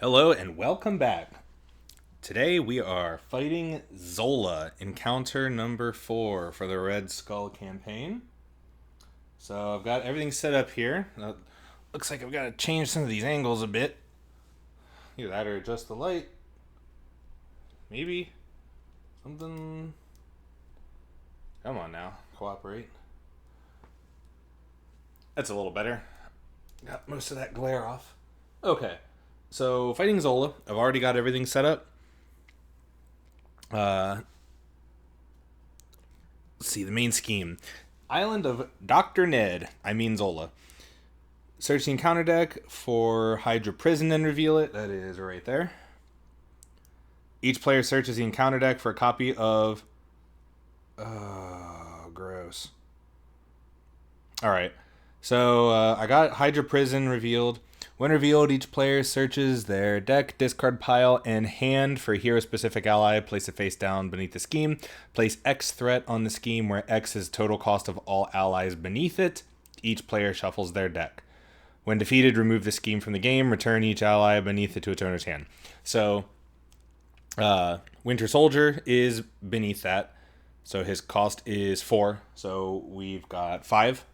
Hello and welcome back. Today we are fighting Zola, encounter number 4 for the Red Skull campaign. So I've got everything set up here. Looks like I've got to change some of these angles a bit. Either that or adjust the light. Maybe. Something. Come on now, cooperate. That's a little better. Got most of that glare off. Okay. So, fighting Zola. I've already got everything set up. Let's see, the main scheme. Island of Dr. Ned, Zola. Search the encounter deck for Hydra Prison and reveal it. That is right there. Each player searches the encounter deck for a copy of... Oh, gross. Alright. So, I got Hydra Prison revealed. When revealed, each player searches their deck, discard pile, and hand for a hero-specific ally. Place it face down beneath the scheme. Place X threat on the scheme, where X is total cost of all allies beneath it. Each player shuffles their deck. When defeated, remove the scheme from the game. Return each ally beneath it to its owner's hand. So, Winter Soldier is beneath that. So his cost is 4. So we've got 5.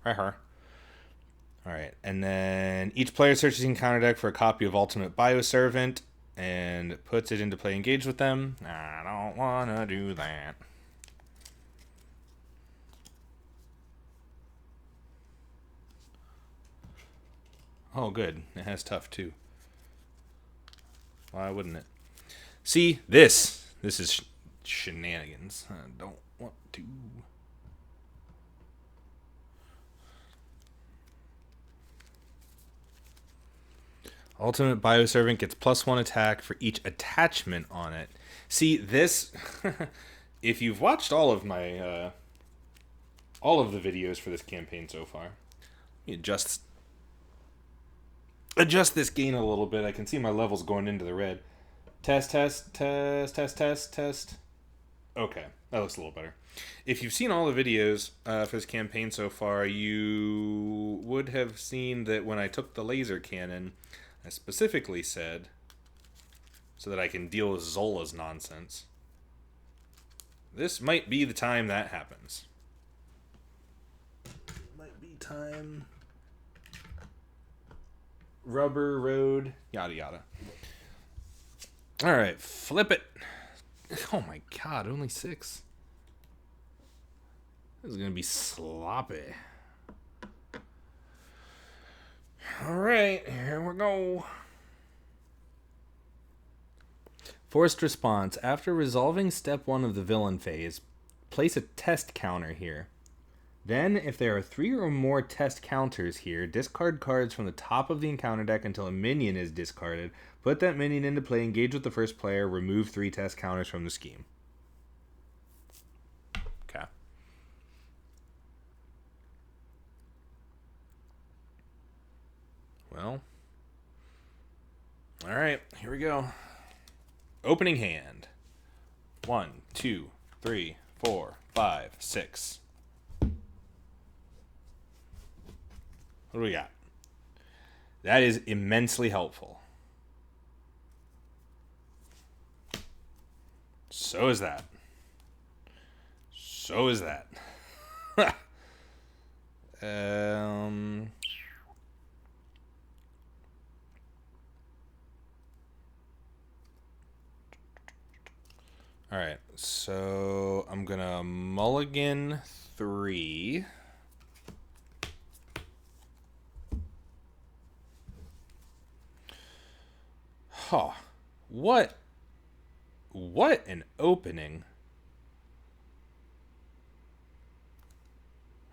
Right her. Alright, and then each player searches the encounter deck for a copy of Ultimate Bioservant and puts it into play engaged with them. I don't want to do that. Oh, good. It has tough, too. Why wouldn't it? See, this is shenanigans. I don't want to... Ultimate Bioservant gets +1 attack for each attachment on it. See, this... if you've watched all of my... all of the videos for this campaign so far... Let me adjust this gain a little bit. I can see my levels going into the red. Test. Okay, that looks a little better. If you've seen all the videos for this campaign so far, you would have seen that when I took the laser cannon... I specifically said, so that I can deal with Zola's nonsense, this might be the time that happens. Might be time. Rubber road, yada yada. Alright, flip it. Oh my god, only 6. This is gonna be sloppy. Alright, here we go. Forced response. After resolving step 1 of the villain phase, place a test counter here. Then, if there are 3 or more test counters here, discard cards from the top of the encounter deck until a minion is discarded. Put that minion into play, engage with the first player, remove 3 test counters from the scheme. Okay. Well, all right, here we go. Opening hand. 1, 2, 3, 4, 5, 6. What do we got? That is immensely helpful. So is that. So is that. Alright, so I'm gonna mulligan 3. Huh. What an opening.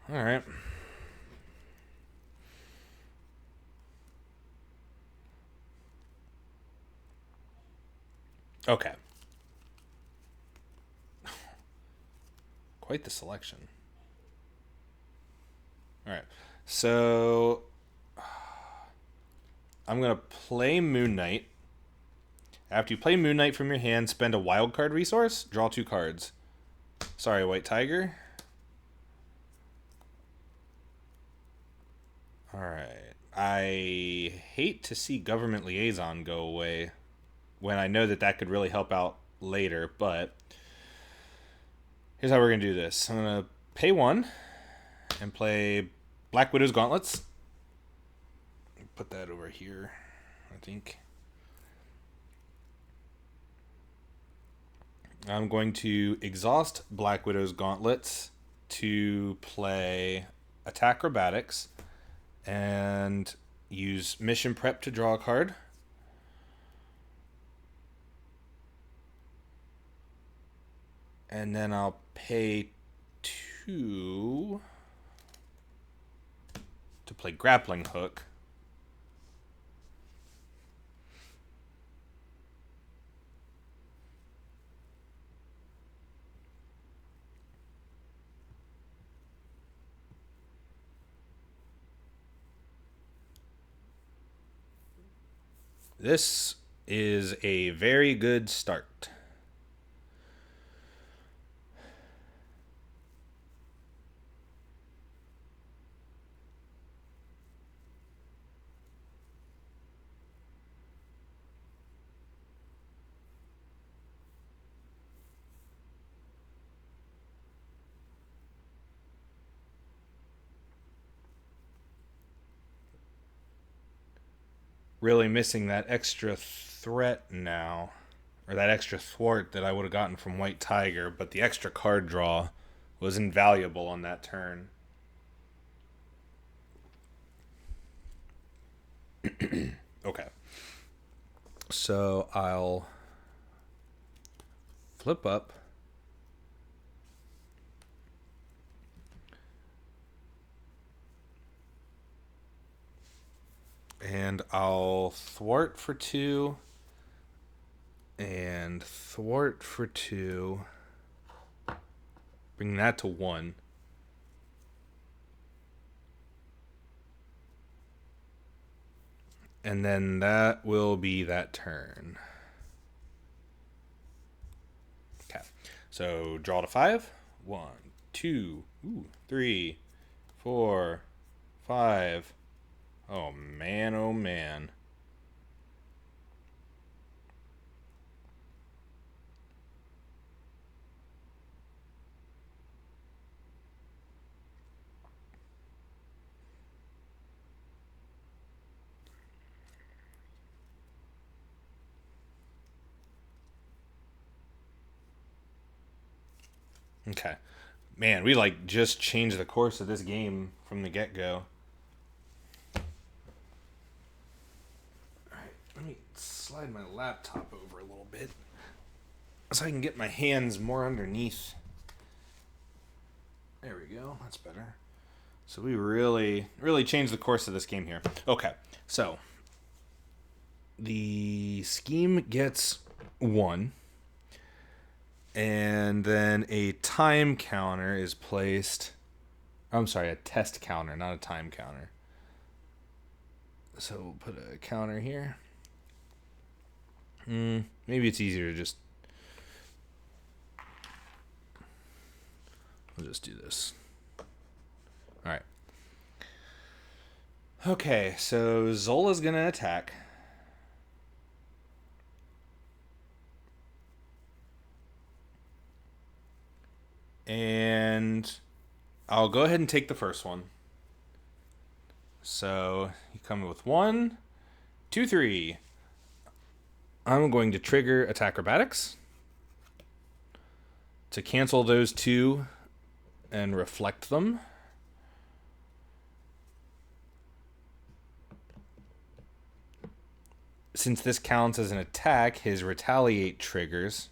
Alright. Okay. Quite the selection. Alright, so I'm going to play Moon Knight. After you play Moon Knight from your hand, spend a wild card resource, draw 2 cards. Sorry, White Tiger. Alright. I hate to see government liaison go away when I know that that could really help out later, but here's how we're going to do this. I'm going to pay 1 and play Black Widow's Gauntlets. Put that over here, I think. I'm going to exhaust Black Widow's Gauntlets to play Attack Acrobatics and use Mission Prep to draw a card. And then I'll pay 2 to play Grappling Hook. This is a very good start. Really missing that extra threat now, or that extra thwart that I would have gotten from White Tiger, but the extra card draw was invaluable on that turn. Okay. So I'll flip up. And I'll thwart for 2 and thwart for 2. Bring that to 1. And then that will be that turn. Okay. So draw to 5. 1, 2, 3, 4, 5. Oh man, oh man. Okay. Man, we like just changed the course of this game from the get-go. Alright, let me slide my laptop over a little bit so I can get my hands more underneath. There we go. That's better. So we really changed the course of this game here. Okay, so the scheme gets 1. And then a time counter is placed. I'm sorry, a test counter, not a time counter. So we'll put a counter here. Maybe it's easier to just... We'll just do this. Alright. Okay, so Zola's gonna attack. And I'll go ahead and take the first one. So you come with 1, 2, 3. I'm going to trigger Attack Acrobatics to cancel those 2 and reflect them. Since this counts as an attack, his Retaliate triggers,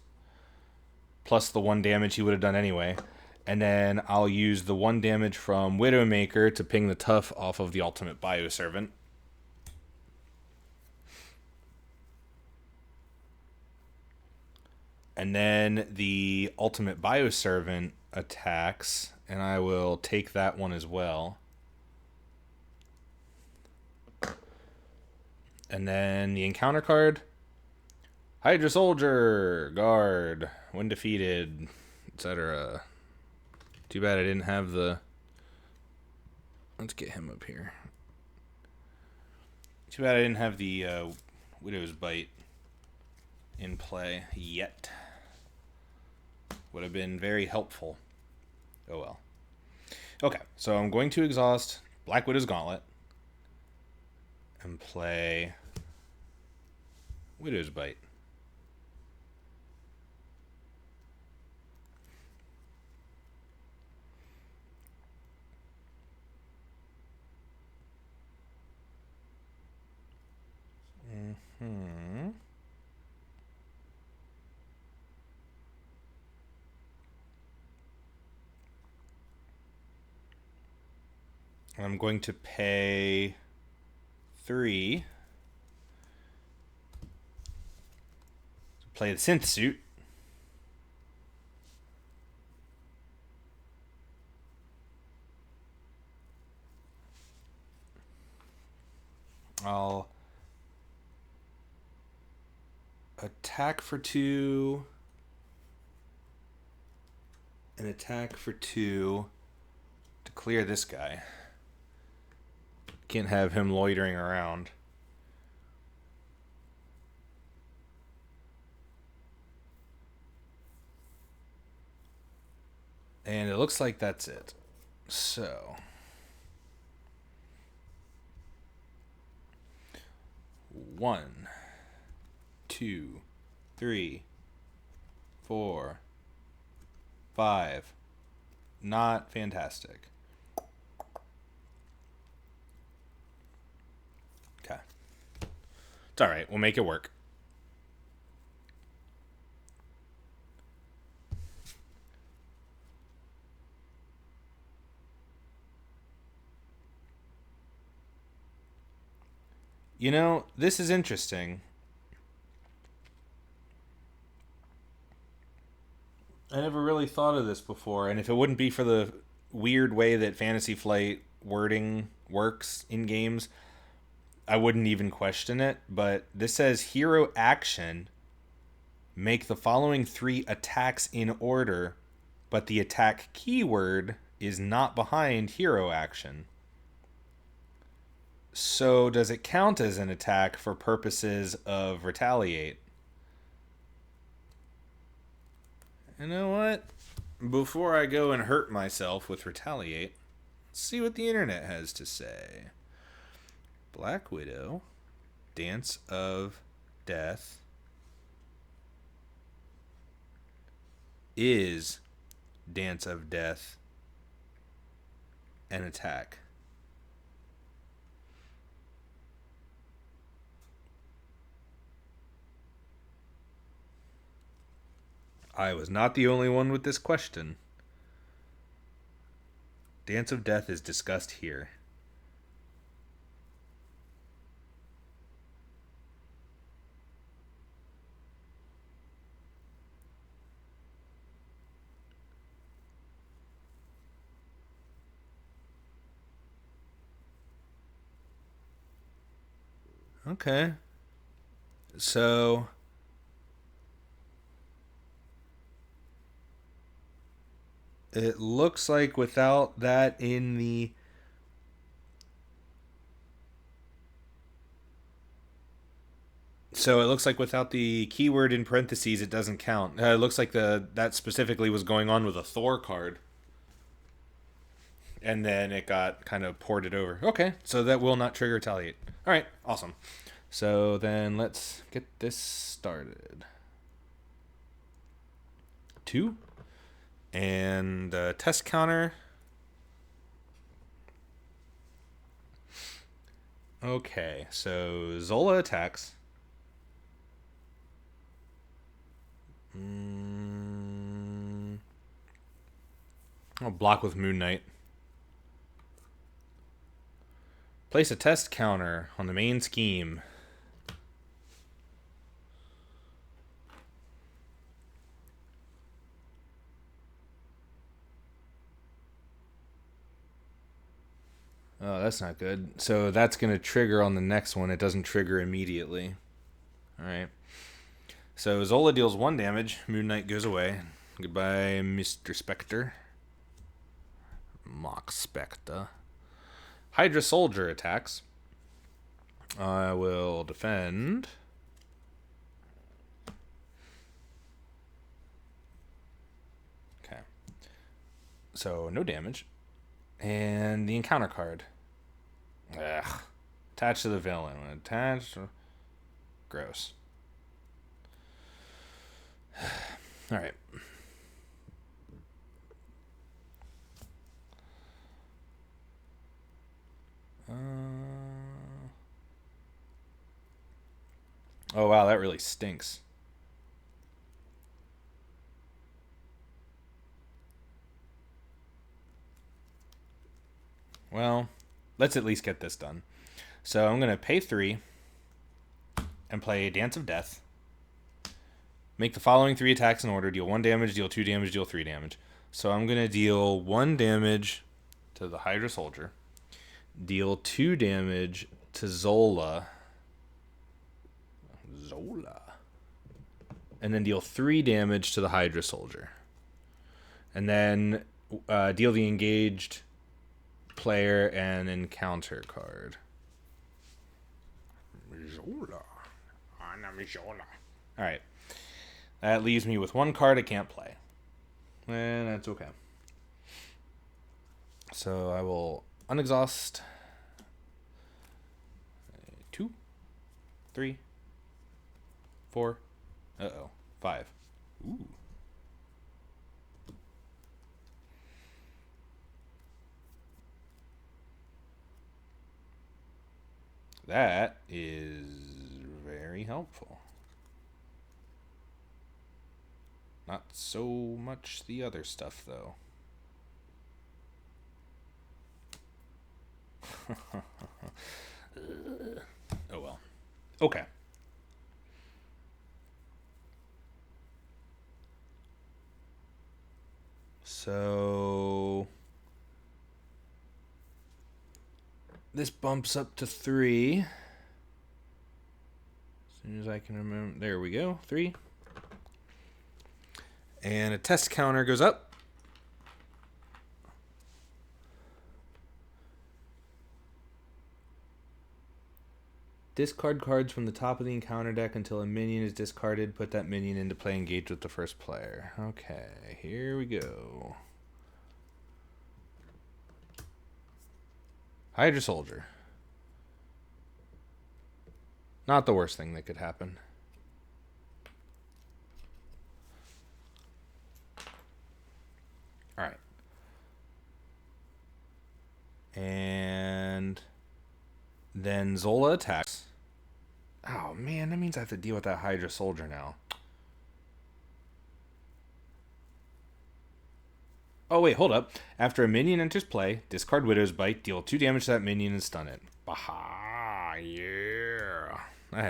plus the 1 damage he would have done anyway. And then I'll use the 1 damage from Widowmaker to ping the tough off of the Ultimate Bioservant. And then the Ultimate Bioservant attacks, and I will take that one as well. And then the encounter card, Hydra Soldier, Guard, when defeated, etc. Too bad I didn't have the... Let's get him up here. Too bad I didn't have the Widow's Bite in play yet. Would have been very helpful. Oh well. Okay, so I'm going to exhaust Black Widow's Gauntlet and play Widow's Bite. I'm going to pay 3 to play the Synth Suit. I'll attack for 2 and attack for 2 to clear this guy. Can't have him loitering around. And it looks like that's it. So 1, 2, 3, 4, 5. Not fantastic. Okay. It's alright. We'll make it work. You know, this is interesting. I never really thought of this before, and if it wouldn't be for the weird way that Fantasy Flight wording works in games, I wouldn't even question it. But this says hero action. Make the following 3 attacks in order, but the attack keyword is not behind hero action. So does it count as an attack for purposes of retaliate? You know what? Before I go and hurt myself with retaliate, let's see what the internet has to say. Black Widow, Dance of Death is Dance of Death an attack? I was not the only one with this question. Dance of Death is discussed here. Okay. So it looks like without that in the So it looks like without the keyword in parentheses, it doesn't count. It looks like that specifically was going on with a Thor card, and then it got kind of ported over. Okay, so that will not trigger retaliate. All right, awesome. So then let's get this started. 2 and test counter. Okay, so Zola attacks. I'll block with Moon Knight. Place a test counter on the main scheme. Oh, that's not good. So that's going to trigger on the next one. It doesn't trigger immediately. All right. So Zola deals 1 damage. Moon Knight goes away. Goodbye, Mr. Spectre. Mock Spectre. Hydra Soldier attacks. I will defend. Okay. So no damage. And the encounter card. Ugh. Attached to the villain. Attached. Gross. All right. Oh, wow, that really stinks. Well, let's at least get this done. So I'm going to pay 3 and play Dance of Death. Make the following 3 attacks in order. Deal 1 damage, deal 2 damage, deal 3 damage. So I'm going to deal 1 damage to the Hydra Soldier. Deal 2 damage to Zola. And then deal 3 damage to the Hydra Soldier. And then deal the engaged player an encounter card. Zola. Alright. That leaves me with 1 card I can't play. And that's okay. So I will unexhaust. 2, 3, 4. 5. Ooh. That is very helpful. Not so much the other stuff, though. Oh well. Okay. So this bumps up to 3. As soon as I can remember. There we go. 3. And a test counter goes up. Discard cards from the top of the encounter deck until a minion is discarded. Put that minion into play engaged with the first player. Okay, here we go. Hydra Soldier. Not the worst thing that could happen. Alright. And then Zola attacks. Oh man, that means I have to deal with that Hydra Soldier now. Oh wait, hold up. After a minion enters play, discard Widow's Bite, deal 2 damage to that minion and stun it. Baha, yeah. I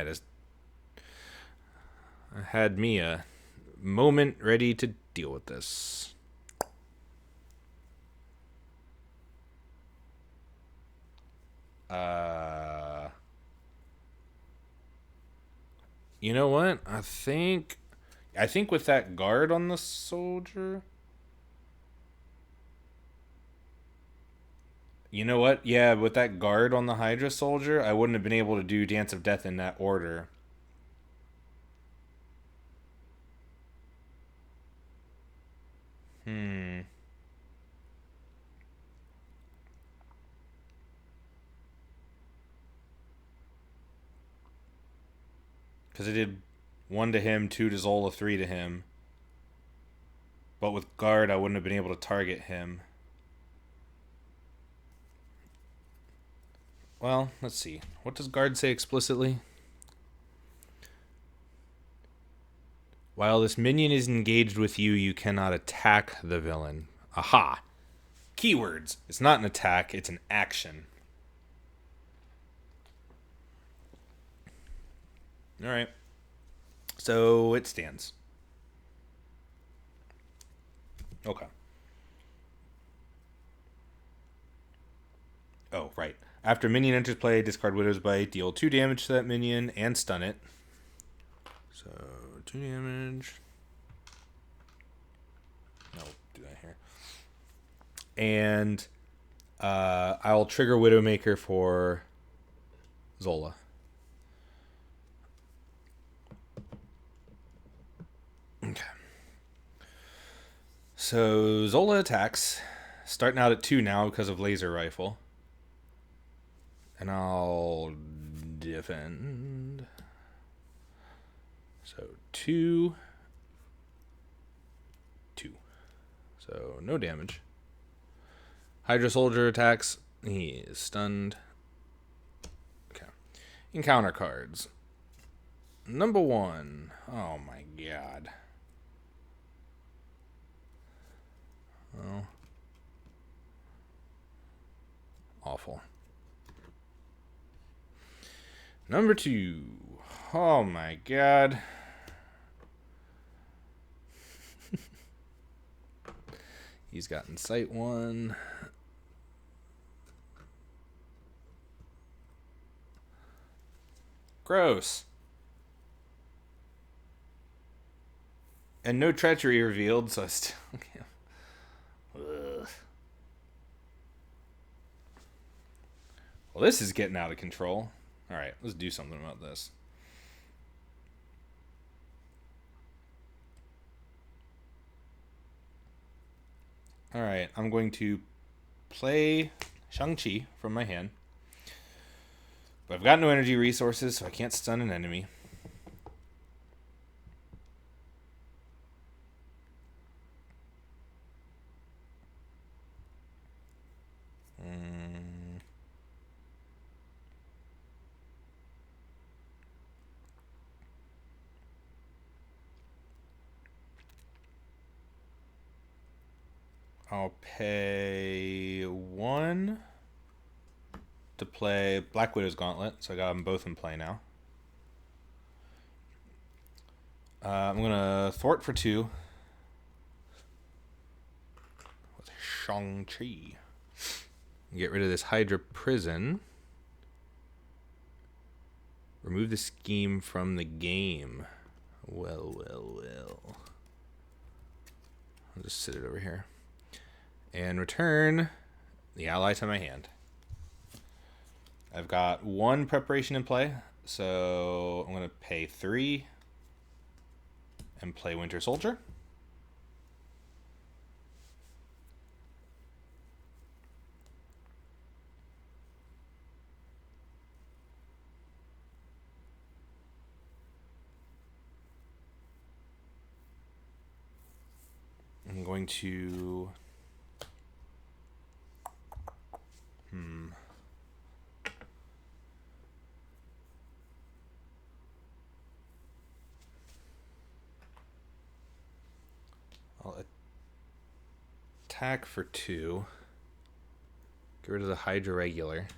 had me a moment ready to deal with this. You know what? I think with that guard on the soldier. You know what? Yeah, with that guard on the Hydra Soldier, I wouldn't have been able to do Dance of Death in that order. Because I did 1 to him, 2 to Zola, 3 to him. But with guard, I wouldn't have been able to target him. Well, let's see. What does guard say explicitly? While this minion is engaged with you, you cannot attack the villain. Aha! Keywords. It's not an attack, it's an action. Alright. So it stands. Okay. Oh, right. After minion enters play, discard Widow's Bite, deal 2 damage to that minion, and stun it. So, 2 damage. No, do that here. And I'll trigger Widowmaker for Zola. So Zola attacks. Starting out at 2 now because of laser rifle. And I'll defend. So 2. 2. So no damage. Hydra Soldier attacks. He is stunned. Okay. Encounter cards. Number 1. Oh my god. Oh. Awful. Number 2. Oh my god. He's got Insight 1. Gross. And no treachery revealed, so I still... Okay. Ugh. Well, this is getting out of control. Alright, let's do something about this. Alright, I'm going to play Shang-Chi from my hand. But I've got no energy resources, so I can't stun an enemy. I'll pay 1 to play Black Widow's Gauntlet, so I got them both in play now. I'm going to thwart for 2 with Shang-Chi. Get rid of this Hydra Prison. Remove the scheme from the game. Well. I'll just sit it over here. And return the ally to my hand. I've got 1 preparation in play, so I'm going to pay 3 and play Winter Soldier. I'm going to... I'll attack for 2. Get rid of the Hydra Regular.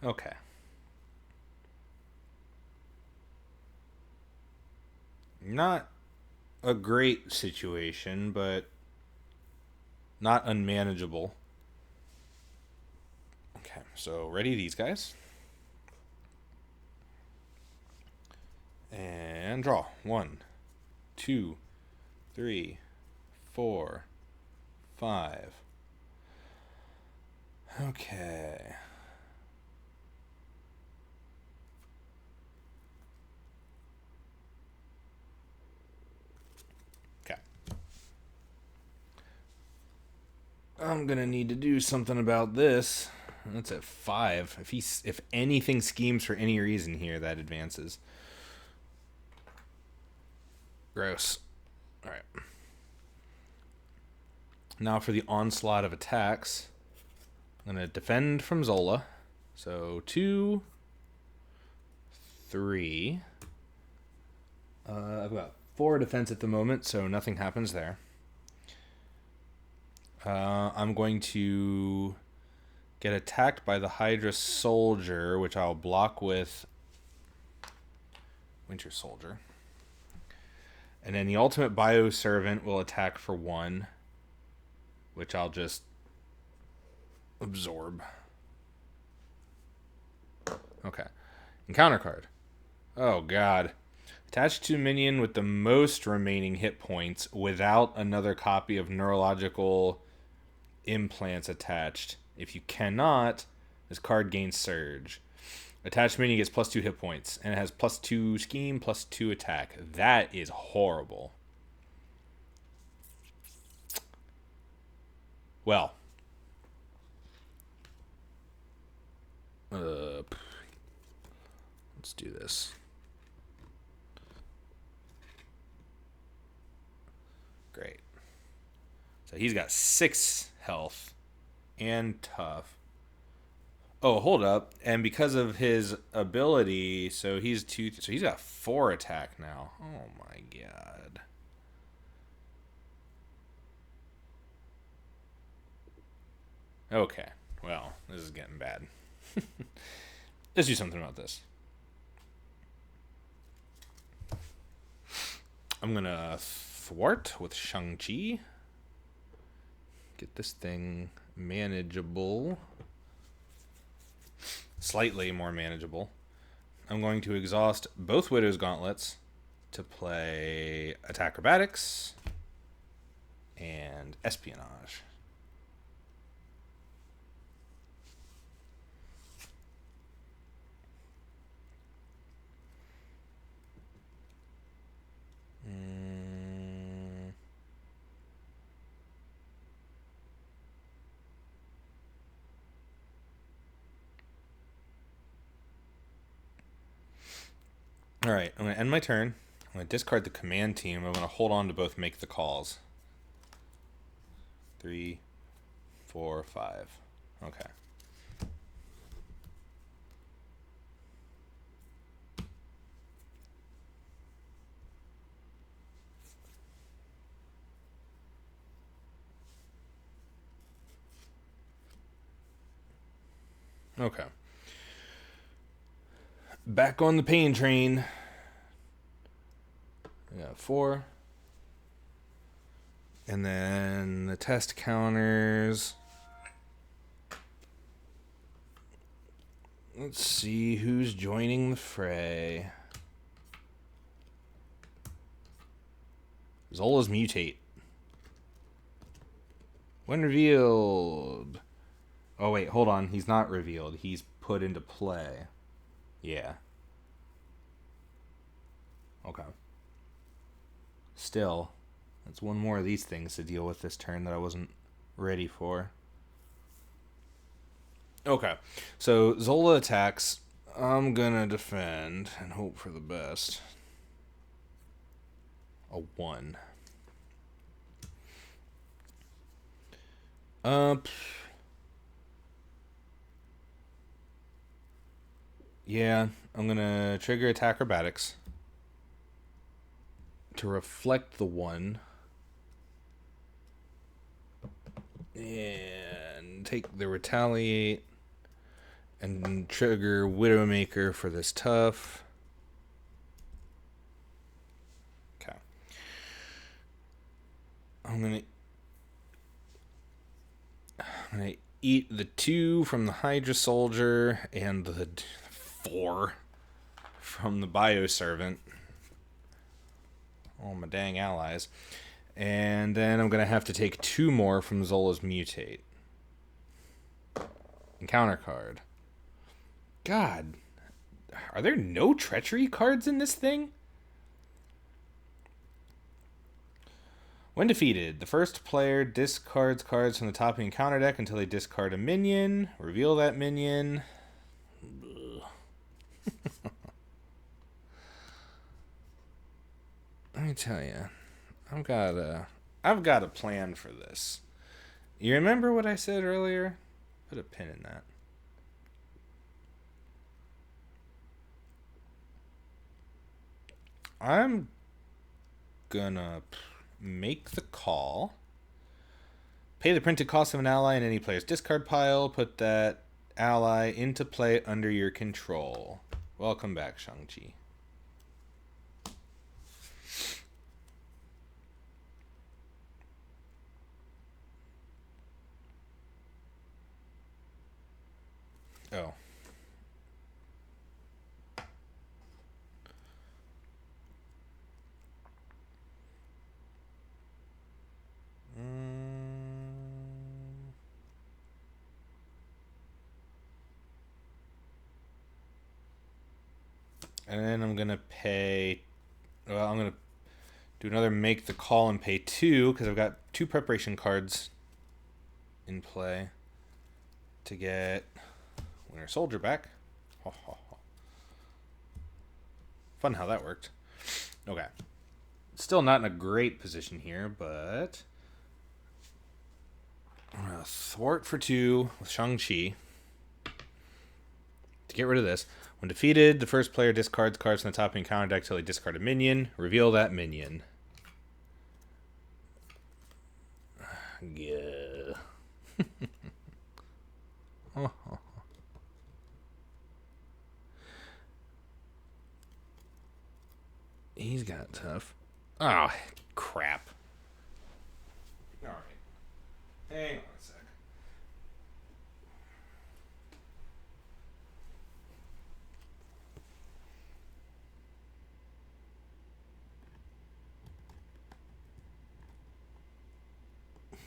Okay. Not a great situation, but not unmanageable. Okay, so ready these guys. And draw. 1, 2, 3, 4, 5. Okay. I'm gonna need to do something about this. That's at 5. If anything schemes for any reason here, that advances. Gross. All right. Now for the onslaught of attacks. I'm gonna defend from Zola. So 2, 3. I've got 4 defense at the moment, so nothing happens there. I'm going to get attacked by the Hydra Soldier, which I'll block with Winter Soldier. And then the Ultimate Bio Servant will attack for 1, which I'll just absorb. Okay. Encounter card. Oh, God. Attach to minion with the most remaining hit points without another copy of neurological implants attached. If you cannot, this card gains surge. Attached minion gets +2 hit points, and it has +2 scheme, +2 attack. That is horrible. Well, let's do this. Great. So he's got 6 health and tough. Oh, hold up. And because of his ability, so he's got 4 attack now. Oh my god. Okay. Well, this is getting bad. Let's do something about this. I'm gonna thwart with Shang-Chi. Get this thing manageable. Slightly more manageable. I'm going to exhaust both Widow's Gauntlets to play Attack Acrobatics and Espionage. Alright, I'm going to end my turn. I'm going to discard the command team. I'm going to hold on to both make the calls. 3, 4, 5. Okay. Okay. Back on the pain train. We got 4. And then the test counters. Let's see who's joining the fray. Zola's mutate. When revealed. Oh, wait, hold on. He's not revealed. He's put into play. Yeah. Okay. Still, that's one more of these things to deal with this turn that I wasn't ready for. Okay. So, Zola attacks. I'm gonna defend and hope for the best. A 1. Yeah, I'm gonna trigger Attack Acrobatics to reflect the 1 and take the Retaliate and trigger Widowmaker for this tough. Okay. I'm gonna eat the 2 from the Hydra Soldier and the 4 from the Bioservant. All my dang allies. And then I'm going to have to take 2 more from Zola's Mutate. Encounter card. God. Are there no treachery cards in this thing? When defeated, the first player discards cards from the top of the encounter deck until they discard a minion. Reveal that minion. Let me tell you, I've got a plan for this. You remember what I said earlier? Put a pin in that. I'm gonna make the call. Pay the printed cost of an ally in any player's discard pile. Put that ally into play under your control. Welcome back, Shang-Chi. Oh. And then I'm going to pay... Well, I'm going to do another make the call and pay 2, because I've got 2 preparation cards in play to get Winter Soldier back. Ho, ho, ho. Fun how that worked. Okay. Still not in a great position here, but I'm going to thwart for 2 with Shang-Chi to get rid of this. When defeated, the first player discards cards from the top of your counter deck till they discard a minion. Reveal that minion. Yeah. He's got tough. Oh, crap. All right. Hang on a sec.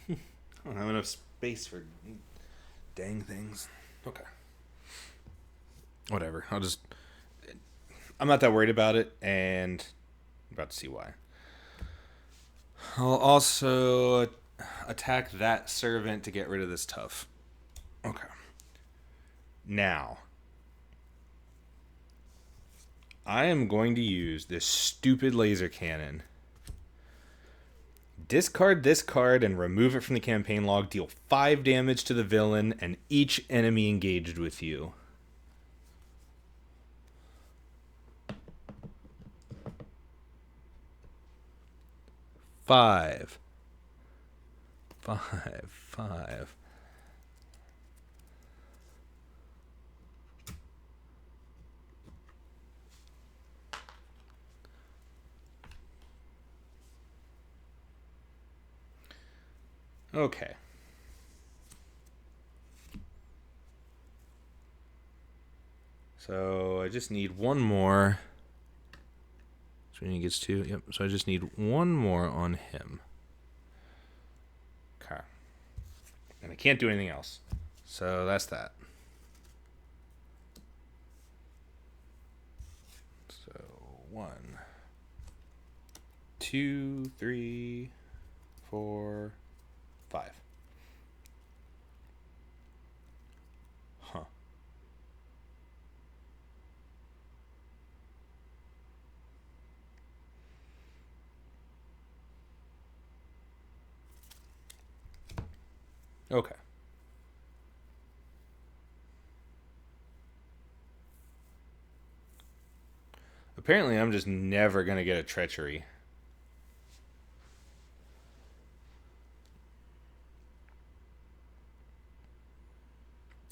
I don't have enough space for dang things. Okay. Whatever. I'm not that worried about it, and I'm about to see why. I'll also attack that servant to get rid of this tough. Okay. Now, I am going to use this stupid laser cannon. Discard this card and remove it from the campaign log. Deal 5 damage to the villain and each enemy engaged with you. Five. Okay. So I just need one more. So when he gets 2, yep. So I just need one more on him. Okay. And I can't do anything else. So that's that. So 1, 2, 3, 4, 5. Huh. Okay. Apparently, I'm just never going to get a treachery.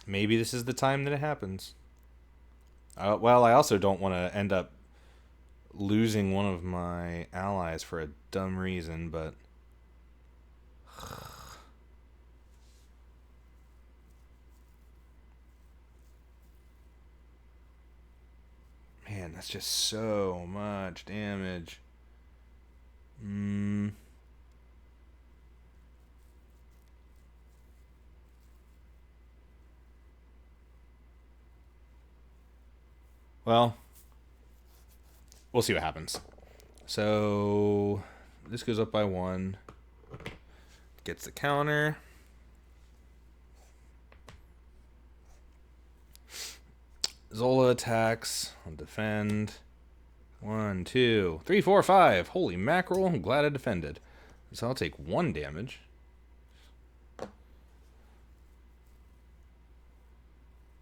Maybe this is the time that it happens. Well, I also don't want to end up losing one of my allies for a dumb reason, but... Man, that's just so much damage. Well, we'll see what happens. So this goes up by 1. Gets the counter. Zola attacks. I'll defend. 1, 2, 3, 4, 5. Holy mackerel. I'm glad I defended. So I'll take 1 damage.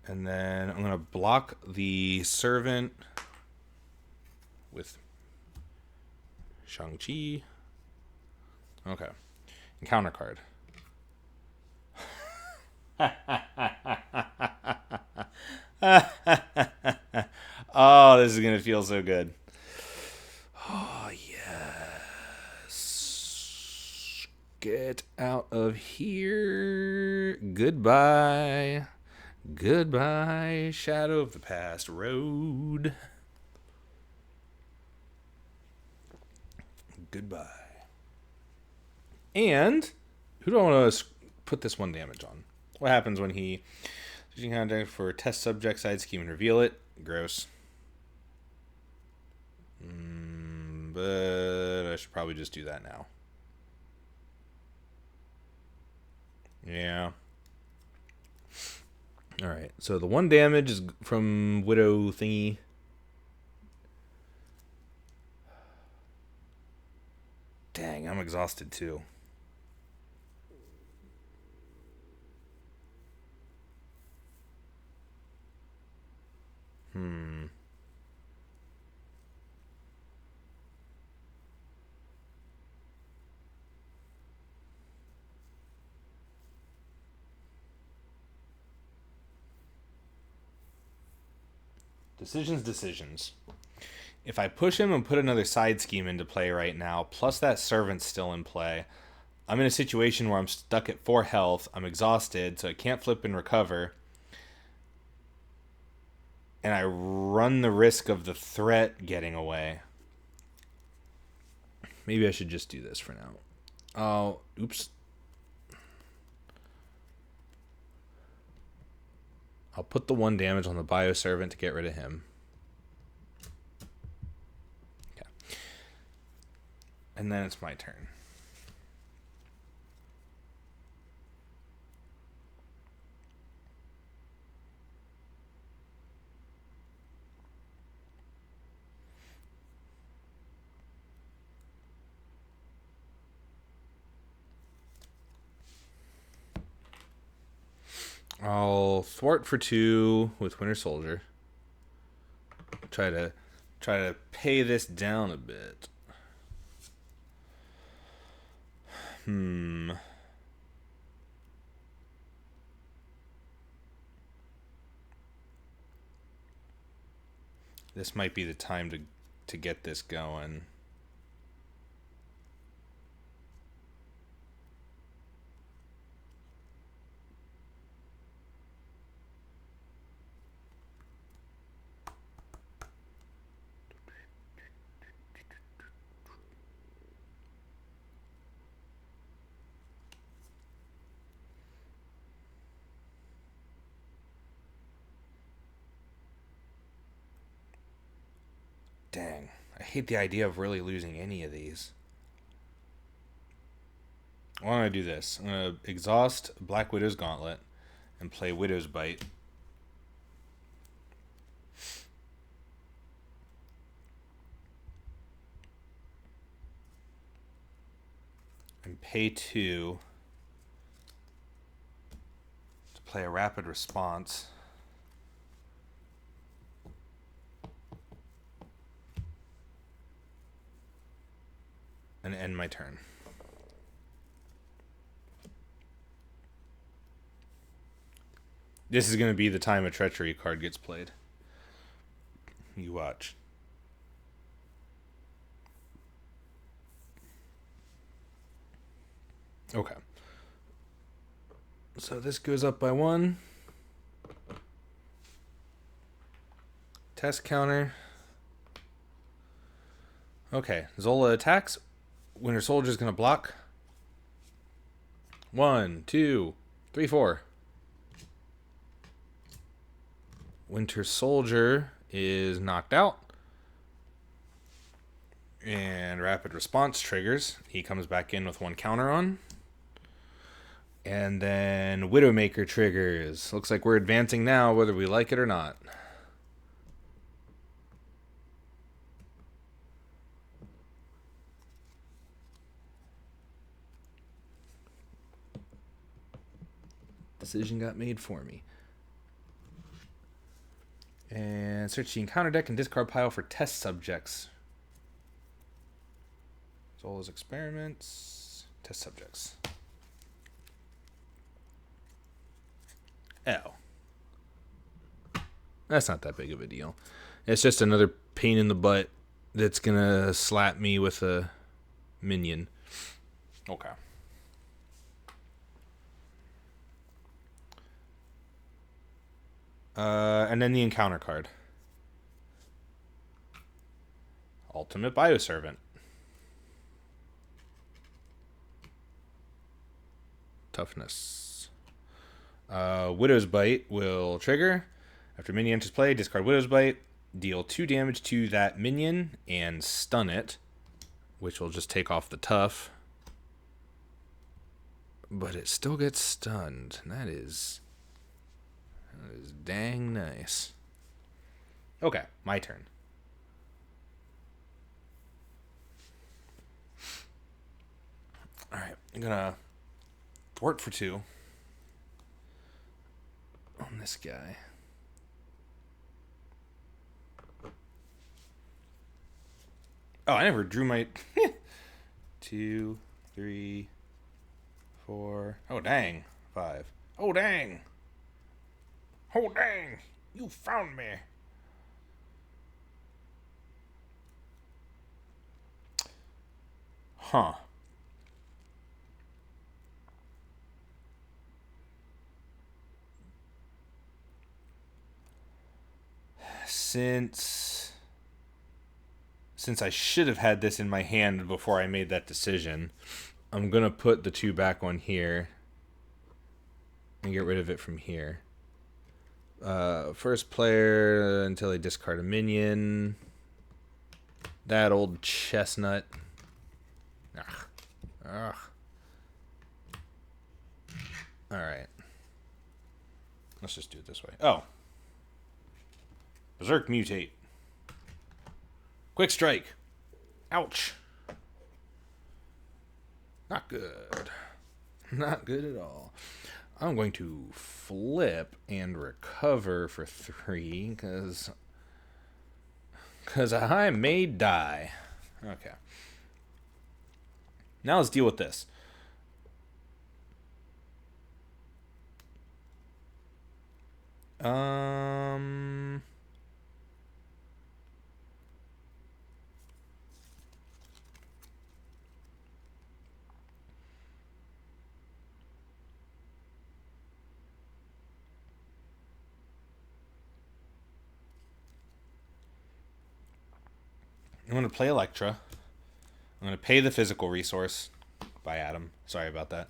And then I'm going to block the servant with Shang-Chi. Okay. Encounter card. Oh, this is going to feel so good. Oh, yes. Get out of here. Goodbye. Goodbye, Shadow of the Past Road. Goodbye. And who do I want to put this 1 damage on? What happens when he using contact for test subject side scheme and reveal it? Gross. But I should probably just do that now. Yeah. Alright, so the 1 damage is from Widow thingy. Dang, I'm exhausted too. Decisions. If I push him and put another side scheme into play right now, plus that servant's still in play, I'm in a situation where I'm stuck at 4 health, I'm exhausted, so I can't flip and recover, and I run the risk of the threat getting away. Maybe I should just do this for now. Oh, oops. I'll put the 1 damage on the Bioservant to get rid of him. Okay. And then it's my turn. I'll thwart for 2 with Winter Soldier. Try to pay this down a bit. This might be the time to get this going. Dang, I hate the idea of really losing any of these. Why don't I do this? I'm going to exhaust Black Widow's Gauntlet and play Widow's Bite. And pay 2 to play a Rapid Response. And end my turn. This is going to be the time a Treachery card gets played. You watch. Okay. So this goes up by 1. Test counter. Okay, Zola attacks. Winter Soldier's going to block. 1, 2, 3, 4. Winter Soldier is knocked out. And Rapid Response triggers. He comes back in with 1 counter on. And then Widowmaker triggers. Looks like we're advancing now, whether we like it or not. Decision got made for me. And search the encounter deck and discard pile for test subjects. Zola's experiments. Test subjects. Oh. That's not that big of a deal. It's just another pain in the butt that's going to slap me with a minion. Okay. And then the encounter card. Ultimate Bioservant. Toughness. Widow's Bite will trigger. After minion enters play, discard Widow's Bite. Deal 2 damage to that minion and stun it. which will just take off the tough. But it still gets stunned. That is dang nice. Okay, my turn. Alright, I'm gonna thwart for 2 on this guy. Oh, I never drew my 2, 3, 4. Oh, dang. 5. Oh, dang. Oh, dang. You found me. Huh. Since I should have had this in my hand before I made that decision, I'm going to put the 2 back on here and get rid of it from here. First player until they discard a minion. That old chestnut. Ugh. Alright. Let's just do it this way. Oh. Berserk mutate. Quick strike. Ouch. Not good. Not good at all. I'm going to flip and recover for 3 because I may die. Okay. Now let's deal with this. I'm going to play Electra. I'm going to pay the physical resource. Bye, Adam. Sorry about that.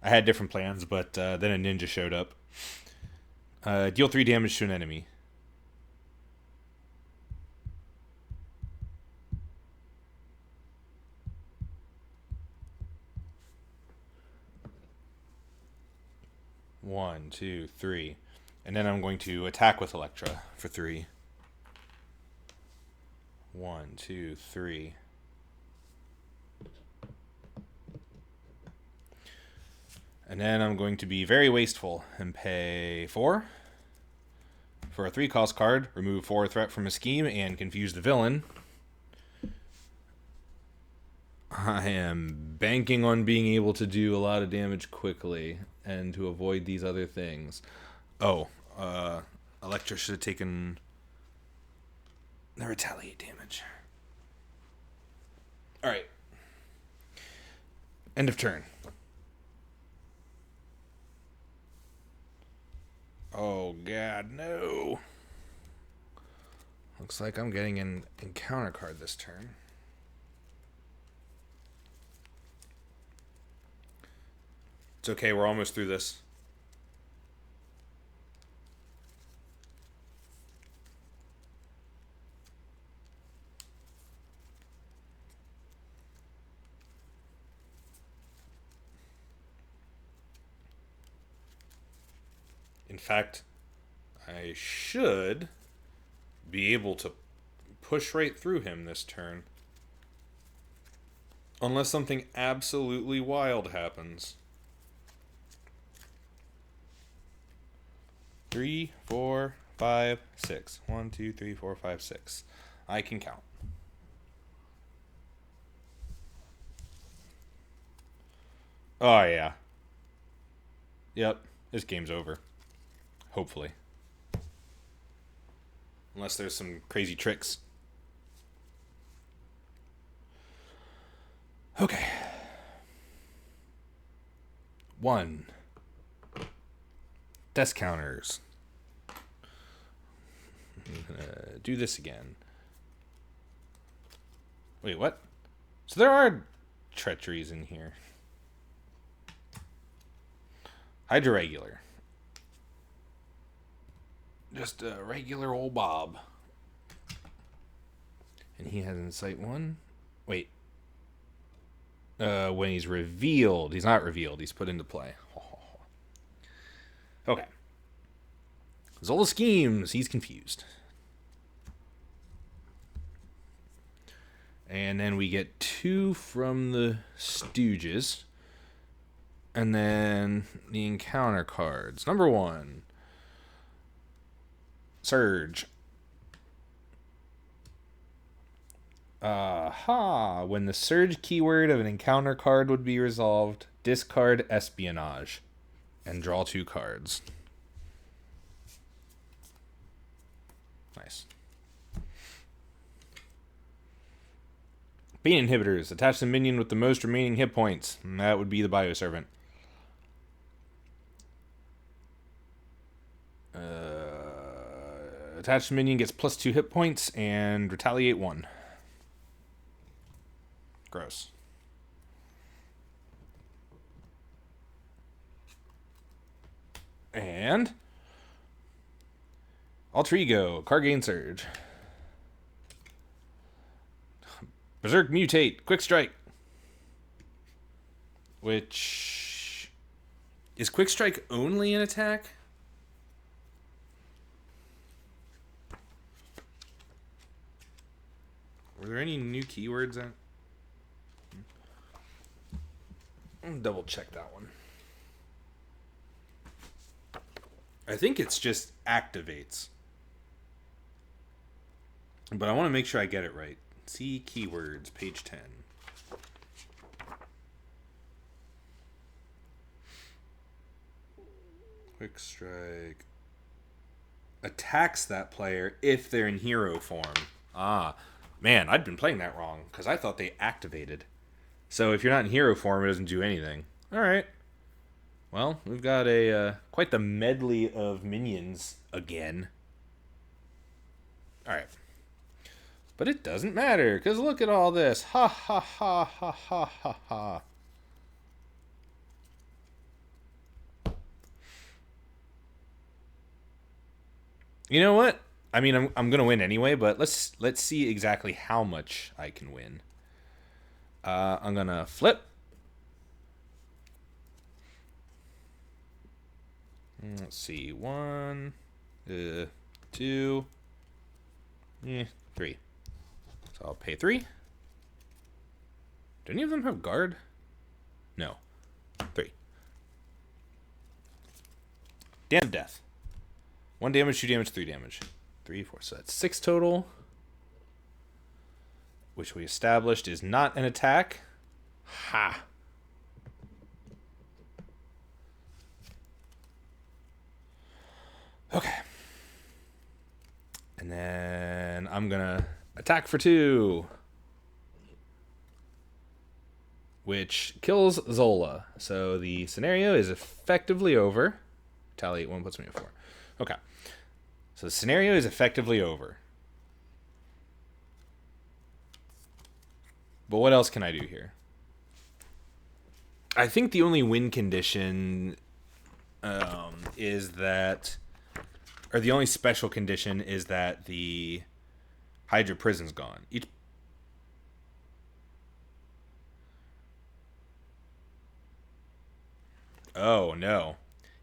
I had different plans, but then a ninja showed up. Deal 3 damage to an enemy. One, 2, 3. And then I'm going to attack with Electra for 3. 1, 2, 3. And then I'm going to be very wasteful and pay 4 for a 3-cost card, remove 4 threat from a scheme, and confuse the villain. I am banking on being able to do a lot of damage quickly and to avoid these other things. Oh, Electra should have taken the retaliate damage. Alright. End of turn. Oh, God, no. Looks like I'm getting an encounter card this turn. It's okay, we're almost through this. In fact, I should be able to push right through him this turn. Unless something absolutely wild happens. 3, 4, 5, 6. 1, 2, 3, 4, 5, 6. I can count. Oh, yeah. Yep, this game's over. Hopefully. Unless there's some crazy tricks. Okay. 1. Desk counters. I'm gonna do this again. Wait, what? So there are treacheries in here. Hydra regular. Just a regular old Bob. And he has Insight 1. Wait, When he's revealed. He's not revealed. He's put into play. Okay. Zola schemes. He's confused. And then we get 2 from the Stooges. And then the encounter cards. Number 1. Surge. Aha. When the surge keyword of an encounter card would be resolved, discard Espionage. And draw 2 cards. Nice. Bean inhibitors. Attach the minion with the most remaining hit points. And that would be the Bioservant. Attached minion gets +2 hit points and retaliate 1. Gross. And Alter Ego, card gain surge. Berserk mutate, quick strike. Which is quick strike only an attack? Were there any new keywords in? I'll double check that one. I think it's just activates. But I want to make sure I get it right. See keywords, page 10. Quick strike. Attacks that player if they're in hero form. Ah, man, I'd been playing that wrong because I thought they activated. So if you're not in hero form, it doesn't do anything. All right. Well, we've got a quite the medley of minions again. All right. But it doesn't matter, because look at all this. Ha, ha, ha, ha, ha, ha, ha. You know what? I mean, I'm going to win anyway, but let's see exactly how much I can win. I'm going to flip. Let's see. 1, 2, 3. So I'll pay 3. Do any of them have guard? No. 3. Dance of Death. 1 damage, 2 damage, 3 damage. 3, 4. So that's 6 total. Which we established is not an attack. Ha. Okay. And then I'm going to attack for 2. Which kills Zola. So the scenario is effectively over. Retaliate 1 puts me at 4. Okay. So the scenario is effectively over. But what else can I do here? I think the only win condition is that... Or the only special condition is that the Hydra prison's gone. Oh, no.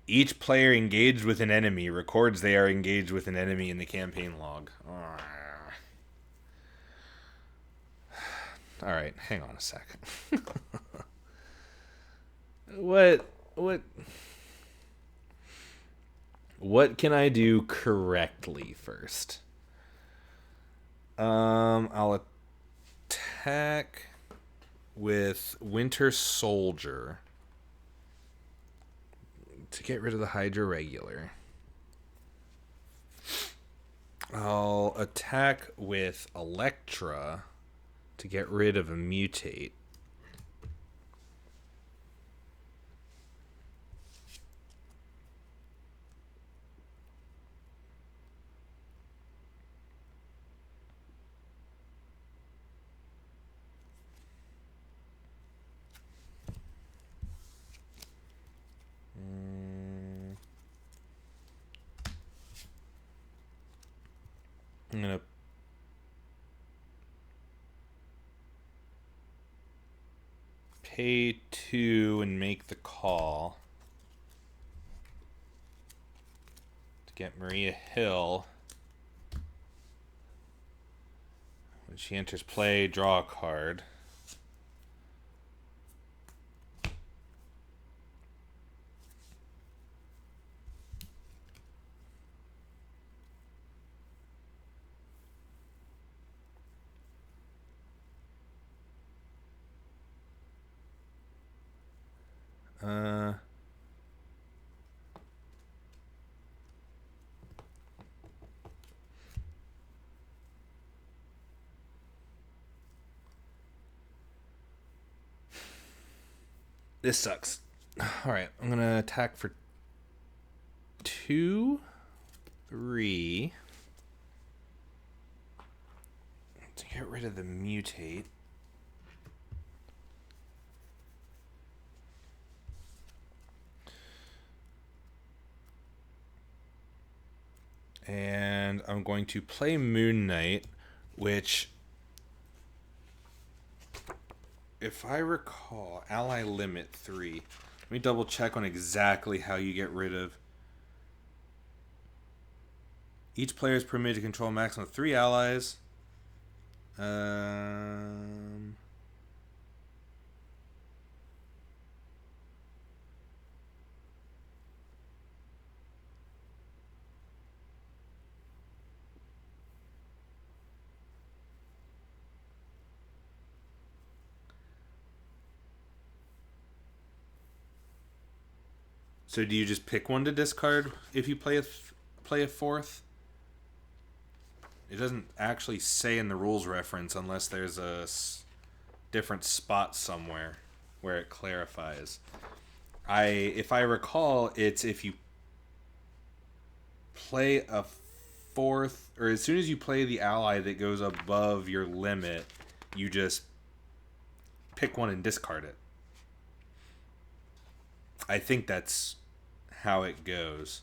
Each player engaged with an enemy records they are engaged with an enemy in the campaign log. Alright, hang on a sec. What can I do correctly first? I'll attack with Winter Soldier to get rid of the Hydra regular. I'll attack with Elektra to get rid of a mutate. I'm going to pay 2 and make the call to get Maria Hill. When she enters play, draw a card. This sucks. All right, I'm going to attack for 2, 3. To get rid of the mutate. And I'm going to play Moon Knight, which, if I recall, ally limit 3. Let me double check on exactly how you get rid of. Each player is permitted to control a maximum of 3 allies. So do you just pick one to discard if you play a fourth? It doesn't actually say in the rules reference unless there's a different spot somewhere where it clarifies. If I recall, it's if you play a fourth, or as soon as you play the ally that goes above your limit, you just pick one and discard it. I think that's how it goes.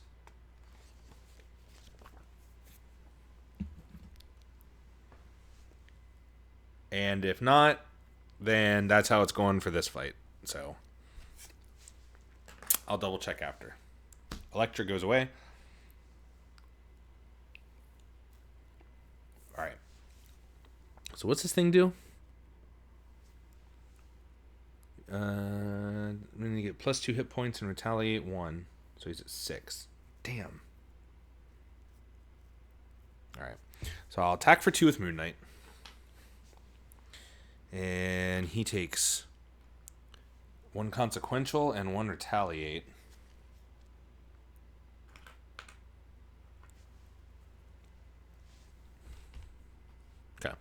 And if not, then that's how it's going for this fight. So I'll double check after. Electra goes away. All right. So what's this thing do? I'm going to get +2 hit points and retaliate 1. So he's at 6. Damn. All right. So I'll attack for 2 with Moon Knight. And he takes 1 consequential and 1 retaliate. Okay.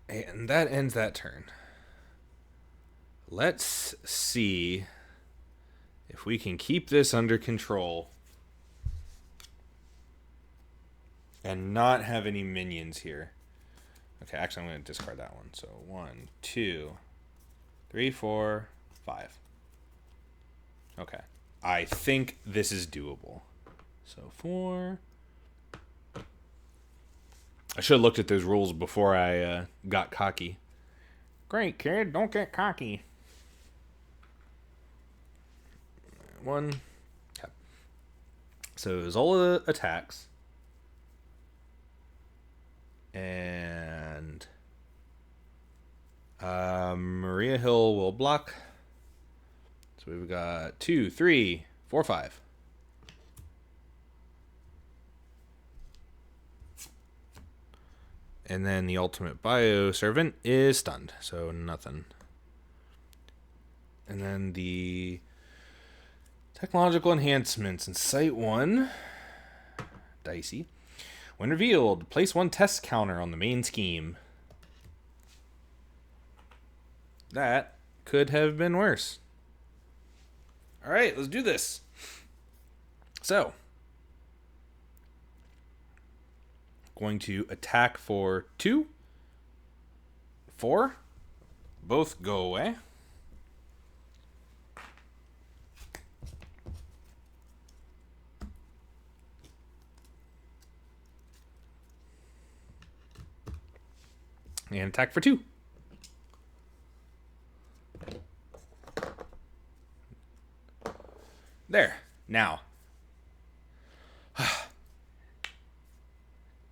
And that ends that turn. Let's see if we can keep this under control and not have any minions here. Okay, actually I'm going to discard that one. So 1, 2, 3, 4, 5. Okay. I think this is doable. So 4. I should have looked at those rules before I got cocky. Great, kid. Don't get cocky. 1. Okay. So Zola attacks. And Maria Hill will block. So we've got 2, 3, 4, 5. And then the ultimate bio servant is stunned, so nothing. And then the technological enhancements in Site 1. Dicey. When revealed, place 1 test counter on the main scheme. That could have been worse. All right, let's do this. So, going to attack for 2, 4. Both go away. And attack for 2. There. Now.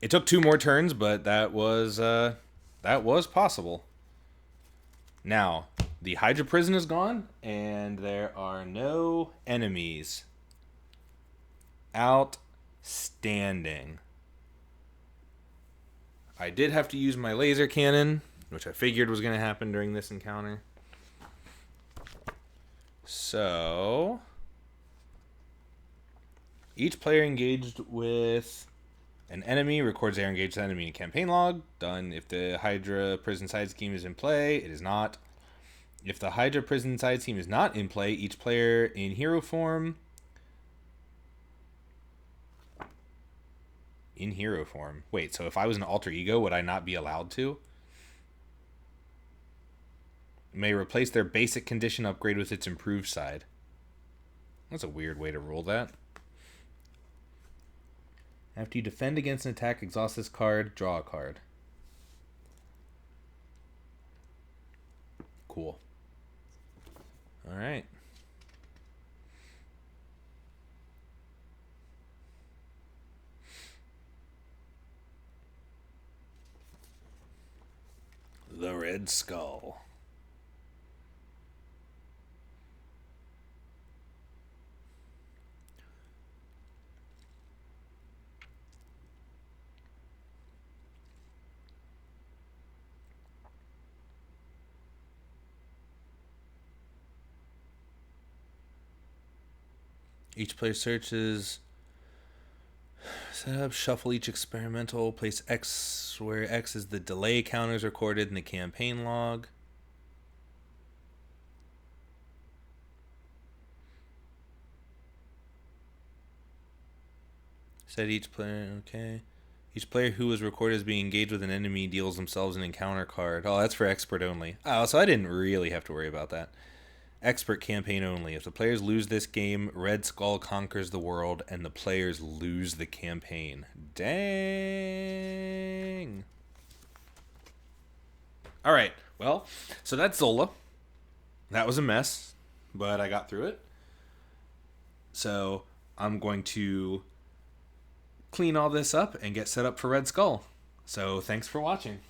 It took 2 more turns, but that was possible. Now, the Hydra prison is gone, and there are no enemies. Outstanding. I did have to use my laser cannon, which I figured was going to happen during this encounter. So, each player engaged with an enemy records their engaged enemy in a campaign log. Done if the Hydra prison side scheme is in play. It is not. If the Hydra prison side scheme is not in play, each player in hero form. In hero form. Wait, so if I was an alter ego, would I not be allowed to? May replace their basic condition upgrade with its improved side. That's a weird way to rule that. After you defend against an attack, exhaust this card, draw a card. Cool. Alright. The Red Skull. Each player searches. Set up, shuffle each experimental, place X where X is the delay counters recorded in the campaign log. Set each player, okay. Each player who was recorded as being engaged with an enemy deals themselves an encounter card. Oh, that's for expert only. Oh, so I didn't really have to worry about that. Expert campaign only. If the players lose this game, Red Skull conquers the world and the players lose the campaign. Dang. Alright, well, so that's Zola. That was a mess, but I got through it. So I'm going to clean all this up and get set up for Red Skull. So thanks for watching.